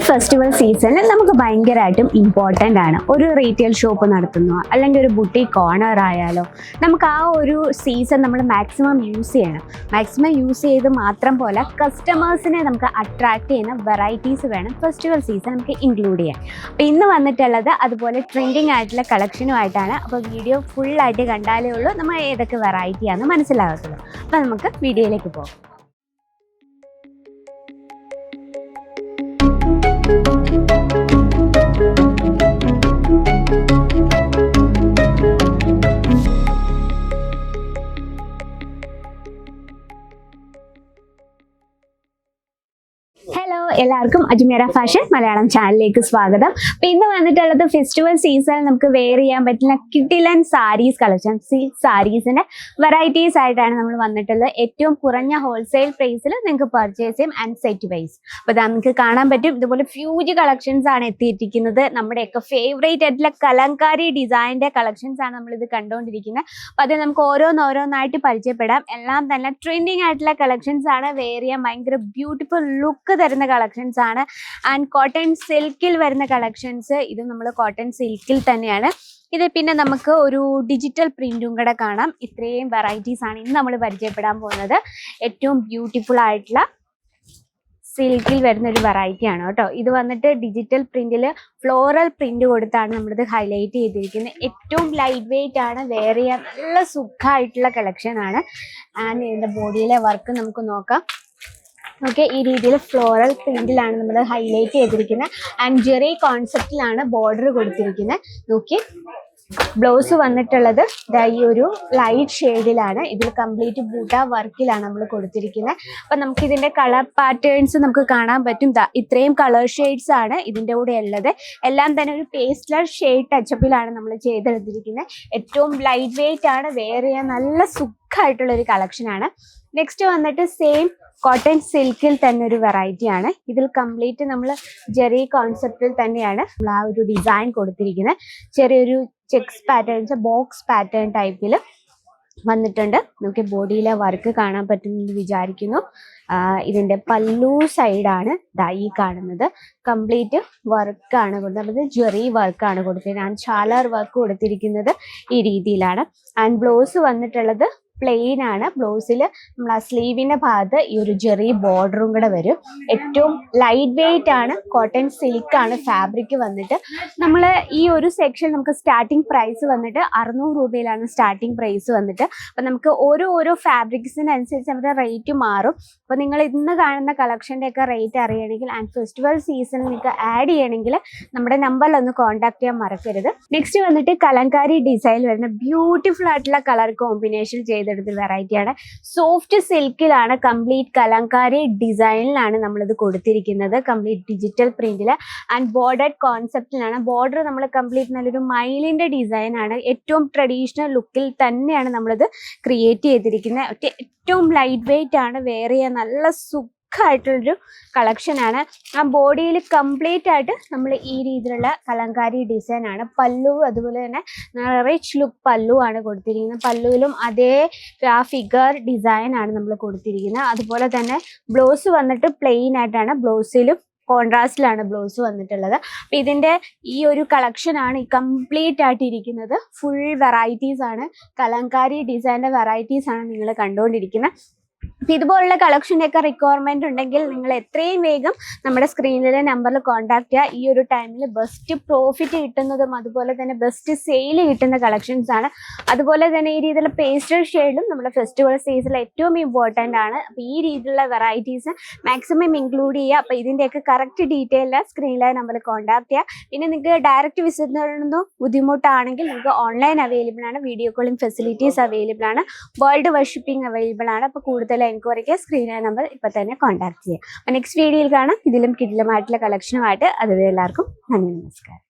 Festival സീസണിൽ നമുക്ക് ഭയങ്കരമായിട്ടും ഇമ്പോർട്ടൻ്റ് ആണ്. ഒരു റീറ്റെയിൽ ഷോപ്പ് നടത്തുന്നു അല്ലെങ്കിൽ ഒരു ബുട്ടീക്ക് കോർണർ ആയാലോ, നമുക്ക് ആ ഒരു സീസൺ നമ്മൾ മാക്സിമം യൂസ് ചെയ്യണം. മാക്സിമം യൂസ് ചെയ്ത് മാത്രം പോലെ കസ്റ്റമേഴ്സിനെ നമുക്ക് അട്രാക്ട് ചെയ്യുന്ന വെറൈറ്റീസ് വേണം ഫെസ്റ്റിവൽ സീസൺ നമുക്ക് ഇൻക്ലൂഡ് ചെയ്യാൻ. അപ്പോൾ ഇന്ന് വന്നിട്ടുള്ളത് അതുപോലെ ട്രെൻഡിങ് ആയിട്ടുള്ള കളക്ഷനുമായിട്ടാണ്. അപ്പോൾ വീഡിയോ ഫുള്ളായിട്ട് കണ്ടാലേ ഉള്ളൂ നമ്മൾ ഏതൊക്കെ വെറൈറ്റിയാണെന്ന് മനസ്സിലാകത്തുള്ളൂ. അപ്പോൾ നമുക്ക് വീഡിയോയിലേക്ക് പോകാം. ഹലോ, എല്ലാവർക്കും അജ്മീറ ഫാഷൻ മലയാളം ചാനലിലേക്ക് സ്വാഗതം. അപ്പോൾ ഇന്ന് വന്നിട്ടുള്ളത് ഫെസ്റ്റിവൽ സീസണിൽ നമുക്ക് വെയർ ചെയ്യാൻ പറ്റുന്ന കിഡിലൻ സാരീസ് കളക്ഷൻ, സിൽക്ക് സാരീസിന്റെ വെറൈറ്റീസ് ആയിട്ടാണ് നമ്മൾ വന്നിട്ടുള്ളത്. ഏറ്റവും കുറഞ്ഞ ഹോൾസെയിൽ പ്രൈസിൽ നിങ്ങൾക്ക് പർച്ചേസ് ചെയ്യും ആൻഡ് സെറ്റ് വൈസ്. അപ്പോൾ നമുക്ക് കാണാൻ പറ്റും ഇതുപോലെ ഫ്യൂജ് കളക്ഷൻസ് ആണ് എത്തിയിരിക്കുന്നത്. നമ്മുടെയൊക്കെ ഫേവറേറ്റ് ആയിട്ടുള്ള കലങ്കാരി ഡിസൈനിന്റെ കളക്ഷൻസ് ആണ് നമ്മളിത് കണ്ടുകൊണ്ടിരിക്കുന്നത്. അപ്പോൾ അത് നമുക്ക് ഓരോന്നായിട്ട് പരിചയപ്പെടാം. എല്ലാം തന്നെ ട്രെൻഡിങ് ആയിട്ടുള്ള കളക്ഷൻസ് ആണ്. വെയർ ചെയ്യാൻ ഭയങ്കര ബ്യൂട്ടിഫുൾ ലുക്ക് തരുന്ന കളക്ഷൻസ് ആണ്. ആൻഡ് കോട്ടൺ സിൽക്കിൽ വരുന്ന കളക്ഷൻസ്, ഇത് നമ്മൾ കോട്ടൺ സിൽക്കിൽ തന്നെയാണ്. ഇത് പിന്നെ നമുക്ക് ഒരു ഡിജിറ്റൽ പ്രിന്റും കൂടെ കാണാം. ഇത്രയും വെറൈറ്റീസ് ആണ് ഇന്ന് നമ്മൾ പരിചയപ്പെടാൻ പോകുന്നത്. ഏറ്റവും ബ്യൂട്ടിഫുൾ ആയിട്ടുള്ള സിൽക്കിൽ വരുന്ന ഒരു വെറൈറ്റി ആണ് കേട്ടോ. ഇത് വന്നിട്ട് ഡിജിറ്റൽ പ്രിന്റിൽ ഫ്ലോറൽ പ്രിന്റ് കൊടുത്താണ് നമ്മളിത് ഹൈലൈറ്റ് ചെയ്തിരിക്കുന്നത്. ഏറ്റവും ലൈറ്റ് വെയിറ്റ് ആണ്, വെയർ ചെയ്യാൻ നല്ല സുഖമായിട്ടുള്ള കളക്ഷൻ ആണ്. ആൻഡ് ഇതിന്റെ ബോഡിയിലെ വർക്ക് നമുക്ക് നോക്കാം. ഓക്കെ, ഈ രീതിയിൽ ഫ്ലോറൽ പ്രിന്റിലാണ് നമ്മൾ ഹൈലൈറ്റ് ചെയ്തിരിക്കുന്നത്. ആൻഡ് ജെറി കോൺസെപ്റ്റിലാണ് ബോർഡർ കൊടുത്തിരിക്കുന്നത്. നോക്കി, ബ്ലൗസ് വന്നിട്ടുള്ളത് ഈ ഒരു ലൈറ്റ് ഷെയ്ഡിലാണ്. ഇതിൽ കംപ്ലീറ്റ് ബൂട്ട വർക്കിലാണ് നമ്മൾ കൊടുത്തിരിക്കുന്നത്. അപ്പൊ നമുക്ക് ഇതിന്റെ കളർ പാറ്റേൺസ് നമുക്ക് കാണാൻ പറ്റും. ഇത്രയും കളർ ഷെയ്ഡ്സ് ആണ് ഇതിന്റെ കൂടെ ഉള്ളത്. എല്ലാം തന്നെ ഒരു പേസ്റ്റലർ ഷെയ്ഡ് ടച്ചപ്പിലാണ് നമ്മൾ ചെയ്തെടുത്തിരിക്കുന്നത്. ഏറ്റവും ലൈറ്റ് വെയിറ്റ് ആണ്, വെയർ ചെയ്യാൻ നല്ല സുഖമായിട്ടുള്ള ഒരു കളക്ഷൻ ആണ്. നെക്സ്റ്റ് വന്നിട്ട് സെയിം കോട്ടൺ സിൽക്കിൽ തന്നെ ഒരു വെറൈറ്റി ആണ്. ഇതിൽ കംപ്ലീറ്റ് നമ്മൾ ജെറി കോൺസെപ്റ്റിൽ തന്നെയാണ് നമ്മൾ ആ ഒരു ഡിസൈൻ കൊടുത്തിരിക്കുന്നത്. ചെറിയൊരു ചെക്സ് പാറ്റേൺസ്, ബോക്സ് പാറ്റേൺ ടൈപ്പിൽ വന്നിട്ടുണ്ട്. നമുക്ക് ബോഡിയിലെ വർക്ക് കാണാൻ പറ്റുമെന്ന് വിചാരിക്കുന്നു. ഇതിന്റെ പല്ലു സൈഡാണ് ഈ കാണുന്നത്. കംപ്ലീറ്റ് വർക്കാണ് കൊടുത്തത്, ജെറി വർക്കാണ് കൊടുത്തിരിക്കുന്നത്. ആൻഡ് ഷാലർ വർക്ക് കൊടുത്തിരിക്കുന്നത് ഈ രീതിയിലാണ്. ആൻഡ് ബ്ലൗസ് വന്നിട്ടുള്ളത് പ്ലെയിൻ ആണ്. ബ്ലൗസിൽ നമ്മൾ ആ സ്ലീവിന്റെ ഭാഗത്ത് ഈ ഒരു ജെറി ബോർഡറും കൂടെ വരും. ഏറ്റവും ലൈറ്റ് വെയിറ്റ് ആണ്, കോട്ടൺ സിൽക്ക് ആണ് ഫാബ്രിക് വന്നിട്ട്. നമ്മൾ ഈ ഒരു സെക്ഷൻ നമുക്ക് സ്റ്റാർട്ടിംഗ് പ്രൈസ് വന്നിട്ട് 600 രൂപയിലാണ് സ്റ്റാർട്ടിംഗ് പ്രൈസ് വന്നിട്ട്. അപ്പം നമുക്ക് ഓരോ ഫാബ്രിക്സിനനുസരിച്ച് അവരുടെ റേറ്റ് മാറും. അപ്പോൾ നിങ്ങൾ ഇന്ന് കാണുന്ന കളക്ഷൻ്റെ ഒക്കെ റേറ്റ് അറിയണമെങ്കിൽ ആൻഡ് ഫെസ്റ്റിവൽ സീസണിൽ നിങ്ങൾക്ക് ആഡ് ചെയ്യണമെങ്കിൽ നമ്മുടെ നമ്പറിൽ ഒന്ന് കോൺടാക്ട് ചെയ്യാൻ മറക്കരുത്. നെക്സ്റ്റ് വന്നിട്ട് കലങ്കാരി ഡിസൈൻ വരുന്ന ബ്യൂട്ടിഫുൾ ആയിട്ടുള്ള കളർ കോമ്പിനേഷൻ ചെയ്തെടുത്ത വെറൈറ്റിയാണ്. സോഫ്റ്റ് സിൽക്കിലാണ്, കംപ്ലീറ്റ് കലങ്കാരി ഡിസൈനിലാണ് നമ്മളിത് കൊടുത്തിരിക്കുന്നത്. കംപ്ലീറ്റ് ഡിജിറ്റൽ പ്രിന്റിൽ ആൻഡ് ബോർഡർ കോൺസെപ്റ്റിലാണ്. ബോർഡർ നമ്മൾ കംപ്ലീറ്റ് നല്ലൊരു മയിലിന്റെ ഡിസൈൻ ആണ്. ഏറ്റവും ട്രഡീഷണൽ ലുക്കിൽ തന്നെയാണ് നമ്മളിത് ക്രിയേറ്റ് ചെയ്തിരിക്കുന്നത്. ഏറ്റവും ലൈറ്റ് വെയിറ്റ് ആണ്, വെയർ ചെയ്യാൻ നല്ല സുഖമായിട്ടുള്ളൊരു കളക്ഷനാണ്. ആ ബോഡിയിൽ കംപ്ലീറ്റ് ആയിട്ട് നമ്മൾ ഈ രീതിയിലുള്ള കലങ്കാരി ഡിസൈൻ ആണ്. പല്ലു അതുപോലെ തന്നെ റിച്ച് ലുക്ക് പല്ലു ആണ് കൊടുത്തിരിക്കുന്നത്. പല്ലുവിലും അതേ ആ ഫിഗർ ഡിസൈൻ ആണ് നമ്മൾ കൊടുത്തിരിക്കുന്നത്. അതുപോലെ തന്നെ ബ്ലൗസ് വന്നിട്ട് പ്ലെയിൻ ആയിട്ടാണ്, ബ്ലൗസിലും കോൺട്രാസ്റ്റിലാണ് ബ്ലൗസ് വന്നിട്ടുള്ളത്. അപ്പം ഇതിന്റെ ഈ ഒരു കളക്ഷൻ ആണ് ഈ കംപ്ലീറ്റ് ആയിട്ട് ഇരിക്കുന്നത്. ഫുൾ വെറൈറ്റീസ് ആണ്, കലങ്കാരി ഡിസൈനിന്റെ വെറൈറ്റീസ് ആണ് നിങ്ങൾ കണ്ടുകൊണ്ടിരിക്കുന്നത്. അപ്പം ഇതുപോലുള്ള കളക്ഷൻ്റെ ഒക്കെ റിക്വയർമെന്റ് ഉണ്ടെങ്കിൽ നിങ്ങൾ എത്രയും വേഗം നമ്മുടെ സ്ക്രീനിലെ നമ്പറിൽ കോൺടാക്ട് ചെയ്യുക. ഈ ഒരു ടൈമിൽ ബെസ്റ്റ് പ്രോഫിറ്റ് കിട്ടുന്നതും അതുപോലെ തന്നെ ബെസ്റ്റ് സെയിൽ കിട്ടുന്ന കളക്ഷൻസ് ആണ്. അതുപോലെ തന്നെ ഈ രീതിയിലുള്ള പേസ്റ്റൽ ഷെയ്ഡും നമ്മുടെ ഫെസ്റ്റിവൽ സീസണിൽ ഏറ്റവും ഇമ്പോർട്ടൻ്റ് ആണ്. അപ്പോൾ ഈ രീതിയിലുള്ള വെറൈറ്റീസ് മാക്സിമം ഇൻക്ലൂഡ് ചെയ്യുക. അപ്പോൾ ഇതിൻ്റെയൊക്കെ കറക്റ്റ് ഡീറ്റെയിൽ സ്ക്രീനിലെ നമ്പറിൽ കോൺടാക്ട് ചെയ്യുക. പിന്നെ നിങ്ങൾക്ക് ഡയറക്റ്റ് വിസിറ്റ് ചെയ്യുന്ന ബുദ്ധിമുട്ടാണെങ്കിൽ നിങ്ങൾക്ക് ഓൺലൈൻ അവൈലബിൾ ആണ്, വീഡിയോ കോളിംഗ് ഫെസിലിറ്റീസ് അവൈലബിൾ ആണ്, വേൾഡ് വൈഡ് ഷിപ്പിംഗ് അവൈലബിൾ ആണ്. അപ്പോൾ കൂടുതൽ എൻക്വയറിക്ക് സ്ക്രീനിലെ നമ്പർ ഇപ്പം തന്നെ കോൺടാക്ട് ചെയ്യാം. അപ്പോൾ നെക്സ്റ്റ് വീഡിയോയിൽ കാണാം ഇതിലും കിടിലമായിട്ടുള്ള കളക്ഷനുമായിട്ട്. അതുവരെ എല്ലാവർക്കും നന്ദി, നമസ്കാരം.